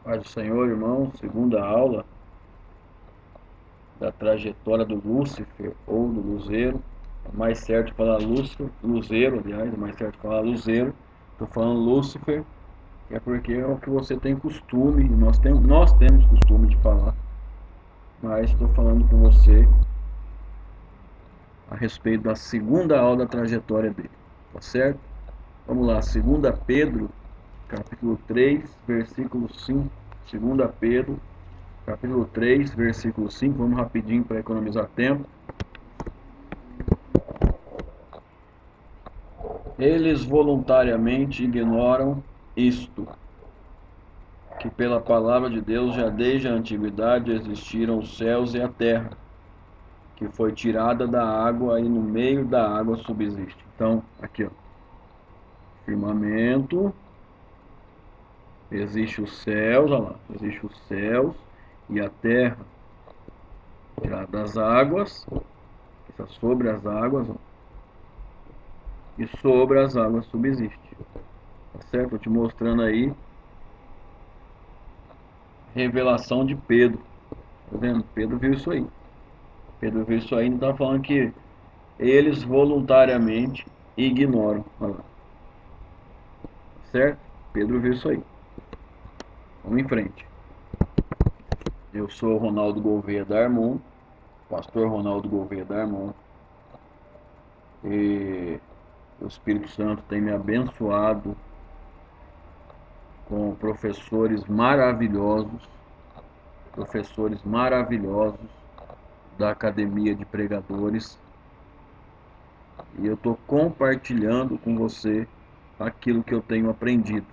Paz do Senhor, irmão, segunda aula da trajetória do Lúcifer ou do Luzeiro. É mais certo falar Lúcifer, Luzeiro, aliás, é mais certo falar Luzeiro. Estou falando Lúcifer, que é porque é o que você tem costume, nós temos costume de falar, mas estou falando com você a respeito da segunda aula da trajetória dele, tá certo? Vamos lá, 2 Pedro, capítulo 3, versículo 5. 2 Pedro, capítulo 3, versículo 5. Vamos rapidinho para economizar tempo. Eles voluntariamente ignoram isto, que pela palavra de Deus já desde a antiguidade existiram os céus e a terra, que foi tirada da água e no meio da água subsiste. Então, aqui ó, firmamento, existe os céus, olha lá, existe os céus e a terra tirada das águas, que está sobre as águas, ó, e sobre as águas subsiste. Tá certo? Estou te mostrando aí revelação de Pedro. Tá vendo? Pedro viu isso aí. Pedro viu isso aí, não está falando que eles voluntariamente ignoram. Olha lá. Certo? Pedro viu isso aí. Vamos em frente. Eu sou Ronaldo Gouveia Darmon, pastor Ronaldo Gouveia Darmon. E o Espírito Santo tem me abençoado com professores maravilhosos da Academia de Pregadores. E eu estou compartilhando com você aquilo que eu tenho aprendido,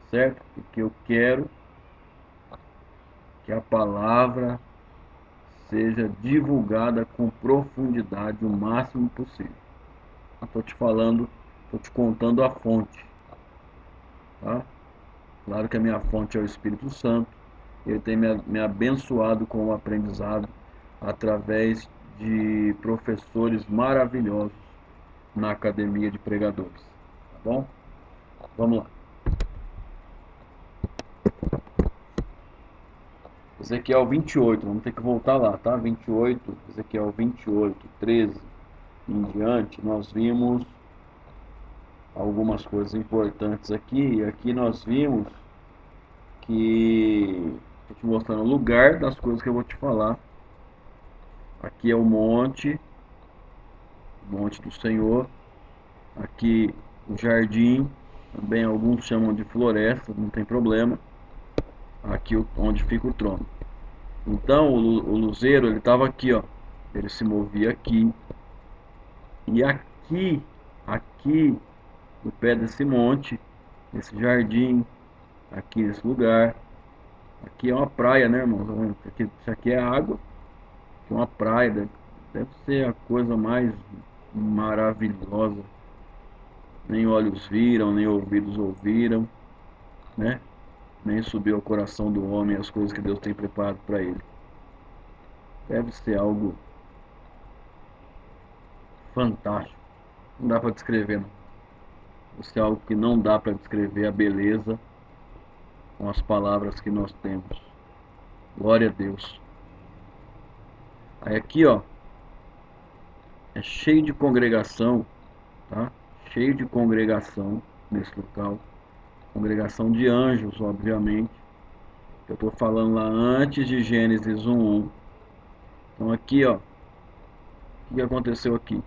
certo? Porque eu quero que a palavra seja divulgada com profundidade o máximo possível. Estou te falando, estou te contando a fonte, tá? Claro que a minha fonte é o Espírito Santo. Ele tem me abençoado com o aprendizado através de professores maravilhosos na Academia de Pregadores, tá bom? Vamos lá. Ezequiel 28, vamos ter que voltar lá, tá? 28, Ezequiel 28, 13 em diante, nós vimos algumas coisas importantes aqui. E aqui nós vimos que, estou te mostrando o lugar das coisas que eu vou te falar. Aqui é o monte do Senhor. Aqui o jardim, também alguns chamam de floresta, não tem problema. Aqui onde fica o trono. Então o luzeiro, ele estava aqui, ó. Ele se movia aqui. E aqui, no pé desse monte, nesse jardim, aqui nesse lugar, aqui é uma praia, né, irmão? Isso aqui é água, aqui é uma praia, deve ser a coisa mais maravilhosa. Nem olhos viram, nem ouvidos ouviram, né? Nem subiu ao coração do homem as coisas que Deus tem preparado para ele. Deve ser algo fantástico. Não dá para descrever, não. Deve ser algo que não dá para descrever a beleza com as palavras que nós temos. Glória a Deus. Aí aqui, ó, é cheio de congregação, tá? Cheio de congregação nesse local. Congregação de anjos, obviamente. Eu estou falando lá antes de Gênesis 1:1. Então aqui, ó, o que aconteceu aqui?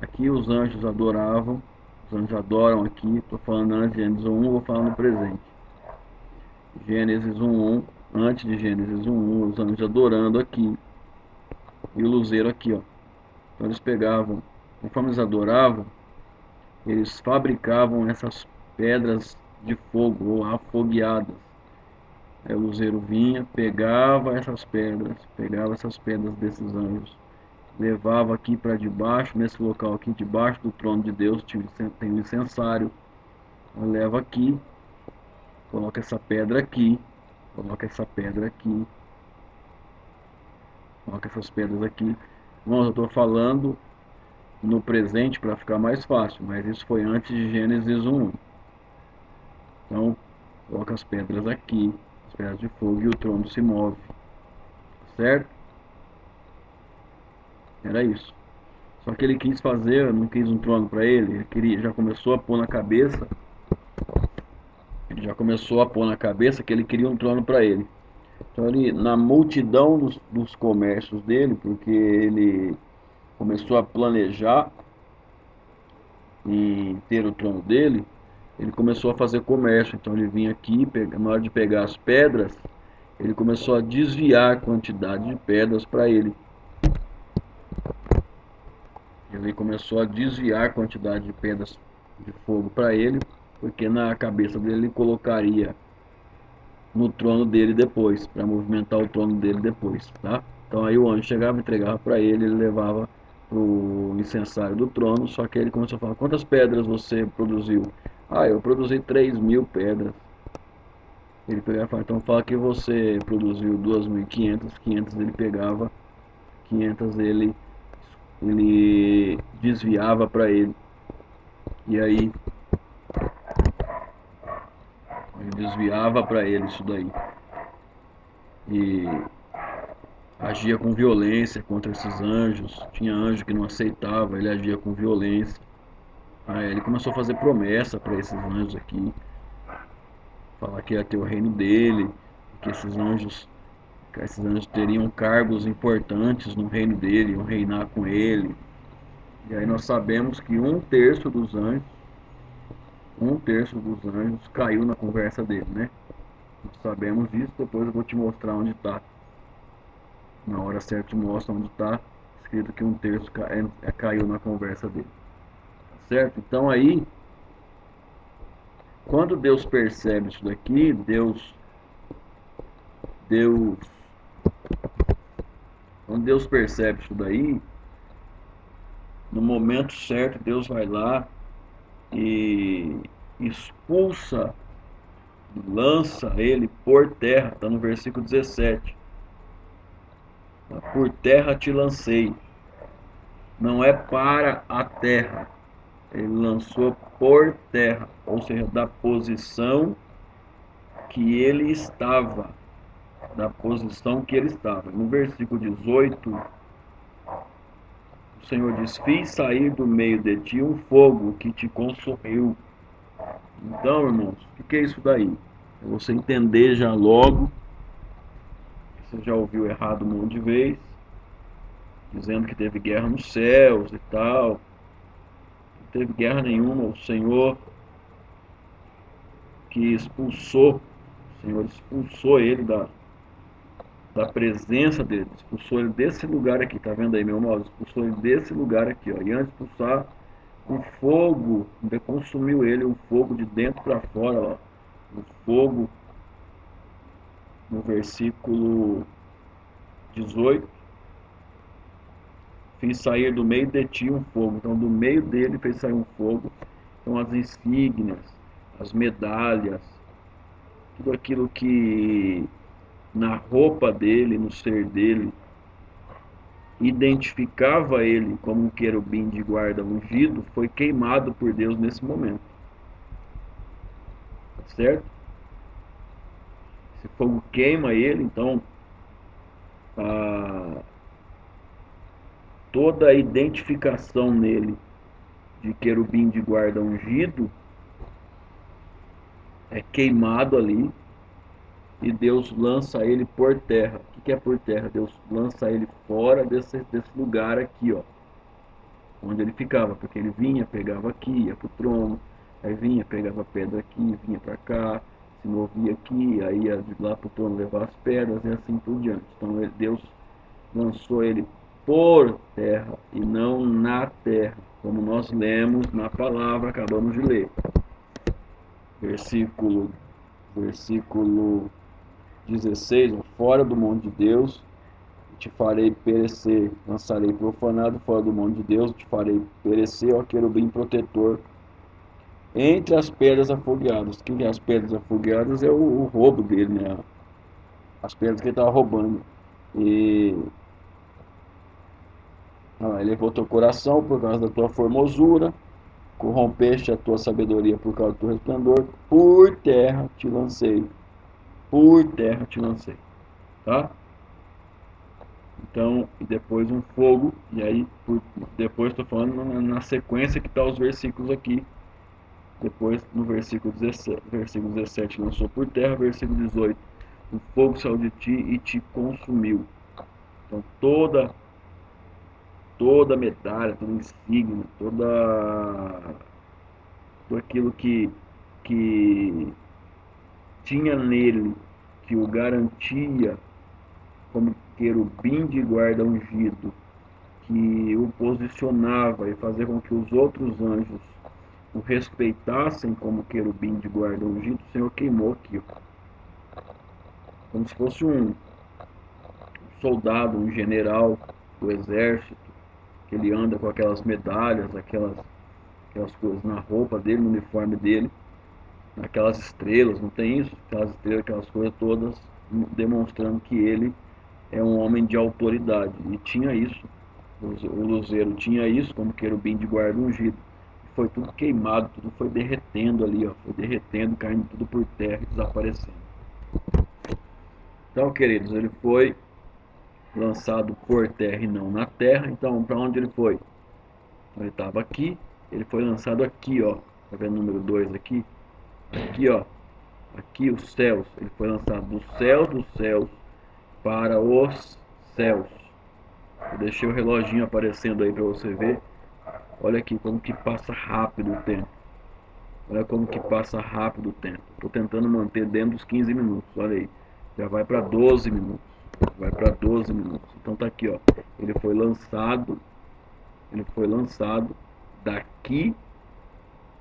Aqui os anjos adoravam, os anjos adoram aqui. Estou falando antes de Gênesis 1:1, vou falar no presente. Gênesis 1:1, antes de Gênesis 1:1, os anjos adorando aqui. E o luzeiro aqui, ó. Então eles pegavam, conforme eles adoravam, eles fabricavam essas pedras de fogo, ou afogueadas. Aí o luzeiro vinha, pegava essas pedras desses anjos, levava aqui para debaixo, nesse local aqui, debaixo do trono de Deus, tem um incensário. Leva aqui, coloca essa pedra aqui, coloca essa pedra aqui, coloca essas pedras aqui. Bom, eu estou falando no presente para ficar mais fácil, mas isso foi antes de Gênesis 1:1. Então, coloca as pedras aqui, as pedras de fogo, e o trono se move, certo? Era isso. Só que ele quis fazer, não quis um trono para ele, já começou a pôr na cabeça, que ele queria um trono para ele. Então ele, na multidão dos comércios dele, porque ele começou a planejar em ter o trono dele, ele começou a fazer comércio. Então ele vinha aqui, na hora de pegar as pedras, ele começou a desviar a quantidade de pedras para ele. Ele começou a desviar a quantidade de pedras de fogo para ele, porque na cabeça dele ele colocaria no trono dele depois, para movimentar o trono dele depois, tá? Então aí o anjo chegava, entregava para ele, ele levava pro incensário do trono, só que ele começou a falar: quantas pedras você produziu? Ah, eu produzi 3.000 pedras. Ele pegava e falava: então fala que você produziu 2.500, 500 ele pegava, 500 ele desviava para ele. E aí ele desviava para ele isso daí. E agia com violência contra esses anjos. Tinha anjo que não aceitava, ele agia com violência. Aí ele começou a fazer promessa para esses anjos aqui, falar que ia ter o reino dele, que esses anjos teriam cargos importantes no reino dele, iam reinar com ele. E aí nós sabemos que um terço dos anjos caiu na conversa dele, né? Nós sabemos disso, depois eu vou te mostrar onde está. Na hora certa te mostra onde está escrito que um terço caiu na conversa dele. Certo? Então aí, quando Deus percebe isso daqui, quando Deus percebe isso daí, no momento certo Deus vai lá e expulsa, lança ele por terra, está no versículo 17. Por terra te lancei. Não é para a terra. Ele lançou por terra, ou seja, da posição que ele estava. No versículo 18, o Senhor diz: fiz sair do meio de ti um fogo que te consumiu. Então, irmãos, o que é isso daí? É você entender já logo. Você já ouviu errado um monte de vezes, dizendo que teve guerra nos céus e tal. Não teve guerra nenhuma. O Senhor o Senhor expulsou ele da presença dele, expulsou ele desse lugar aqui, tá vendo aí meu mouse? Expulsou ele desse lugar aqui, ó. E antes de expulsar, o fogo consumiu ele, um fogo de dentro para fora, ó. O fogo, no versículo 18, fiz sair do meio de ti um fogo. Então do meio dele fez sair um fogo. Então as insígnias, as medalhas, tudo aquilo que na roupa dele, no ser dele, identificava ele como um querubim de guarda ungido, foi queimado por Deus nesse momento. Certo? Esse fogo queima ele, então toda a identificação nele de querubim de guarda ungido é queimado ali, e Deus lança ele por terra. O que é por terra? Deus lança ele fora desse lugar aqui, ó, onde ele ficava, porque ele vinha, pegava aqui, ia pro trono, aí vinha, pegava pedra aqui, vinha para cá, se movia aqui, aí ia de lá pro trono levar as pedras e assim por diante. Então Deus lançou ele por terra e não na terra, como nós lemos na palavra, acabamos de ler. Versículo 16, fora do monte de Deus, te farei perecer, lançarei profanado fora do monte de Deus, te farei perecer, ó querubim protetor, entre as pedras afogueadas. O que é as pedras afogueadas? É o roubo dele, né? As pedras que ele estava roubando. E ele levou teu coração por causa da tua formosura, corrompeste a tua sabedoria por causa do teu resplendor, por terra te lancei. por terra te lancei, tá? Então, e depois um fogo, e aí depois estou falando na sequência que está os versículos aqui. Depois no versículo 17 lançou por terra, versículo 18, o fogo saiu de ti e te consumiu. Então toda medalha, todo insígnia, tudo aquilo que tinha nele, que o garantia como querubim de guarda ungido, que o posicionava e fazia com que os outros anjos o respeitassem como querubim de guarda ungido, o Senhor queimou aqui, como se fosse um soldado, um general do exército, que ele anda com aquelas medalhas, aquelas coisas na roupa dele, no uniforme dele, aquelas estrelas, não tem isso? Aquelas estrelas, aquelas coisas todas, demonstrando que ele é um homem de autoridade. E tinha isso, o luzeiro tinha isso, como querubim de guarda ungido. Foi tudo queimado, tudo foi derretendo ali, ó, foi derretendo, caindo tudo por terra e desaparecendo. Então, queridos, ele foi lançado por terra e não na terra. Então, para onde ele foi? Ele estava aqui, ele foi lançado aqui, ó. Tá vendo o número 2 aqui? Aqui, ó. Aqui os céus. Ele foi lançado dos céus para os céus. Eu deixei o reloginho aparecendo aí para você ver. Olha aqui como que passa rápido o tempo. Olha como que passa rápido o tempo. Estou tentando manter dentro dos 15 minutos. Olha aí. Já vai para 12 minutos. Vai para 12 minutos. Então tá aqui, ó. Ele foi lançado. Ele foi lançado daqui.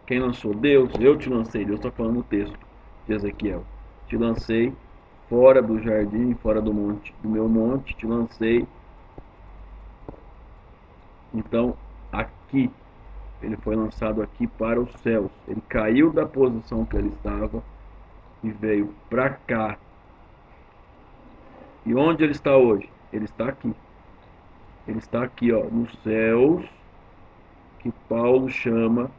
Quem lançou? Deus. Eu te lancei. Deus está falando no texto de Ezequiel. Te lancei fora do jardim, fora do monte, do meu monte. Te lancei. Então aqui. Ele foi lançado aqui para os céus. Ele caiu da posição que ele estava e veio para cá. E onde ele está hoje? Ele está aqui. Ele está aqui, ó, nos céus, que Paulo chama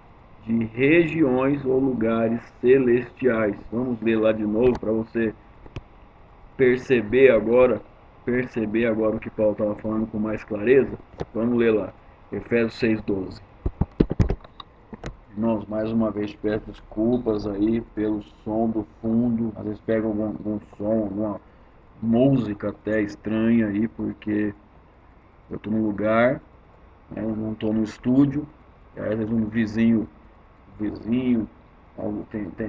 de regiões ou lugares celestiais. Vamos ler lá de novo para você perceber agora o que Paulo estava falando com mais clareza. Vamos ler lá. Efésios 6:12. Irmãos, mais uma vez peço desculpas aí pelo som do fundo. Às vezes pega algum som, alguma música até estranha aí, porque eu estou num lugar, né, eu não estou no estúdio. E aí, às vezes um vizinho,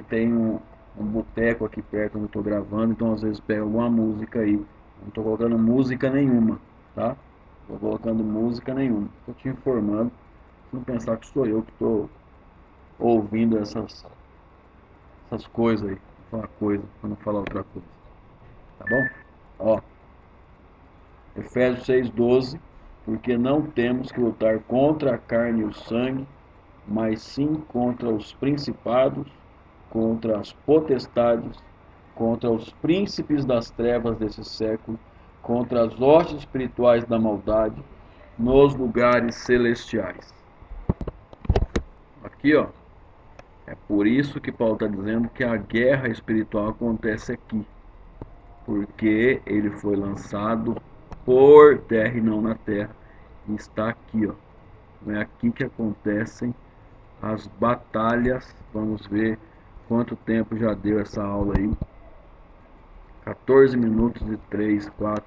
tem um boteco aqui perto onde eu estou gravando, então às vezes pega alguma música aí. Não estou colocando música nenhuma, tá? Estou colocando música nenhuma. Estou te informando, se não pensar que sou eu que estou ouvindo essas coisas aí. Vou falar coisa, para não falar outra coisa. Tá bom? Ó, Efésios 6:12, porque não temos que lutar contra a carne e o sangue, mas sim contra os principados, contra as potestades, contra os príncipes das trevas desse século, contra as hostes espirituais da maldade nos lugares celestiais. Aqui, ó, é por isso que Paulo está dizendo que a guerra espiritual acontece aqui, porque ele foi lançado por terra e não na terra, e está aqui, ó. É aqui que acontecem as batalhas. Vamos ver quanto tempo já deu essa aula aí. 14 minutos e 3, 4.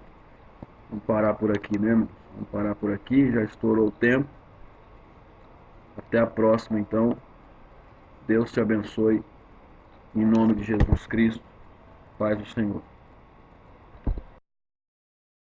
Vamos parar por aqui mesmo. Vamos parar por aqui, já estourou o tempo. Até a próxima, então. Deus te abençoe. Em nome de Jesus Cristo, paz do Senhor.